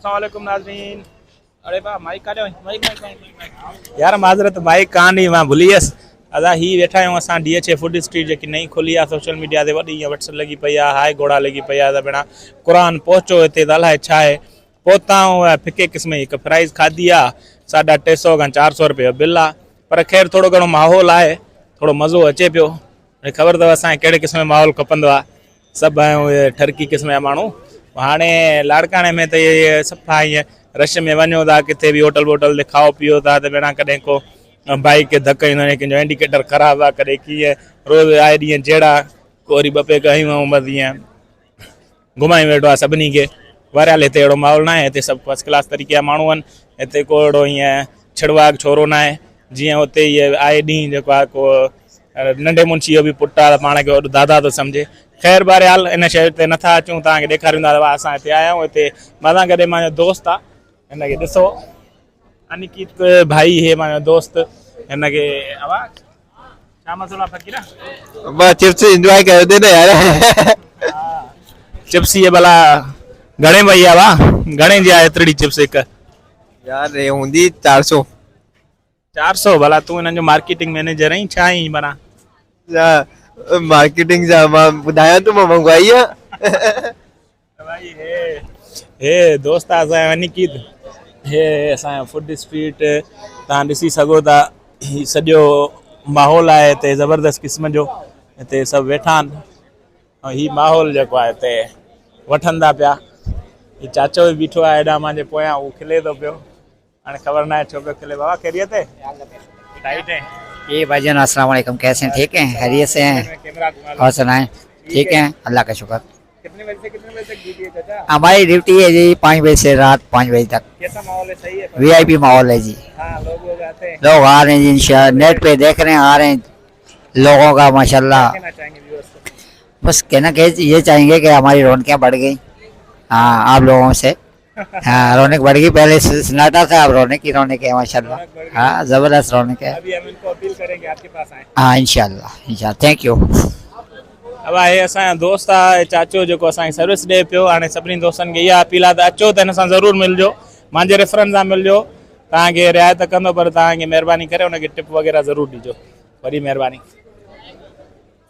अस्सलामुअलैकुम नाज़रीन। अरे वाह माइक काॾे वई? माइक यार माज़रत माइक कान ही मां भुली वियुसि। अदा ही वेठा आहियूं असां DHA फूड स्ट्रीट जेकी नई खुली आहे सोशल मीडिया ते वॾी ईअं वट्स लॻी पई आहे, हाय घोड़ा लॻी पई आहे त भेण क़ुरान पहुचो हिते त अलाए छा आहे। पहुता ऐं फिके क़िस्म जी हिकु फ्राइज़ खाधी आहे, 350 खां 400 रुपए जो बिल आहे। पर ख़ैर थोरो घणो माहौल आहे, थोरो मज़ो अचे पियो। ख़बर अथव असांखे कहिड़े क़िस्म जो माहौल खपंदो आहे। सभु आहियूं इहे ठरकी क़िस्म जा माण्हू। हाणे लाड़काणे में त इहे सफ़ा ईअं रश में वञो था, किथे बि होटल वोटल ते खाओ पीओ था त भेण कॾहिं को बाइक खे धक ईंदो आहे, कंहिंजो इंडिकेटर ख़राबु आहे, कॾहिं कीअं रोज़ु आए ॾींहं जहिड़ा को वरी 2 पैग हयूं ऐं बसि ईअं घुमाई वेठो आहे सभिनी खे। वरियाल हिते अहिड़ो माहौल न आहे, हिते सभु फस्ट क्लास तरीक़े जा माण्हू आहिनि। हिते को अहिड़ो ईअं छिड़वाग छोरो न आहे जीअं हुते इहे आए ॾींहुं जेको आहे को नंढे मुंशी जो बि पुटु आहे पाण खे वॾो दादा थो सम्झे। ख़ैर बहरहाल इन शइ ते नथा अचूं, तव्हांखे ॾेखारींदा त असां हिते आया आहियूं। हिते मां सां गॾु मुंहिंजो दोस्त आहे, हिनखे ॾिसो अनिकेत भाई हे मुंहिंजो दोस्त। हिनखे आवाज़ छा मसइलो आहे फ़कीरा? बस चिप्स एंजॉय कर दे ना यार। चिप्स ये भला घणे भई आहे वाह घणे जी आहे एतिरी चिप्स हिकु? यार ये हुंदी 400। 400 भला तूं हिननि जो मार्केटिंग मैनेजर आहीं छा आहीं माना? मार्केटिंग जा मां ॿुधायां थो, मां मंगवाई आहे। भाई हे दोस्त आहे असांजो अनिकेत। हे असांजो फूड स्ट्रीट तव्हां ॾिसी सघो था, ही सॼो माहौल आहे हिते ज़बरदस्त क़िस्म जो। हिते सभु वेठा आहिनि ऐं ही माहौल जेको आहे हिते वठनि था पिया। ही चाचो बि बीठो आहे हेॾा मुंहिंजे पोयां, उहो खिले थो पियो। हाणे ख़बर न आहे छो पियो खिले। बाबा खैरियत है? टाइट है ये भाईजान अस्सलाम वालेकुम, कैसे हैं? ठीक हैं, खैरियत से हैं? और सुनाएं? ठीक हैं, अल्लाह का शुक्र। कितने बजे से कितने बजे तक ड्यूटी है चाचा? हमारी ड्यूटी है जी 5 बजे से रात 5 बजे तक। कैसा माहौल है? सही है? VIP माहौल है जी। हाँ लोग आते हैं, लोग आ रहे हैं जी, इंशाल्लाह नेट पे देख रहे हैं, आ रहे हैं लोगों का माशाल्लाह। कहना चाहेंगे व्यूअर्स को? बस कहना कि ये चाहेंगे कि हमारी रौनकें बढ़ गई। हाँ आप लोगों से हाँ रौनक बढ़ गई, पहले सन्नाटा था, अब रौनक ही रौनक है माशाल्लाह। हाँ ज़बरदस्त रौनक है। अभी हम इनको अपील करेंगे आपके पास आए। हाँ इंशाल्लाह थैंक यू। अब हे असांजो दोस्त आहे चाचो जेको असांखे सर्विस ॾिए पियो। हाणे सभिनी दोस्तनि खे इहा अपील आहे त अचो त हिन सां ज़रूरु मिलिजो, मुंहिंजे रेफरेंस सां मिलिजो। तव्हांखे रिआयत कंदो पर तव्हांखे महिरबानी करे हुनखे टिप वग़ैरह ज़रूरु ॾिजो। वॾी महिरबानी।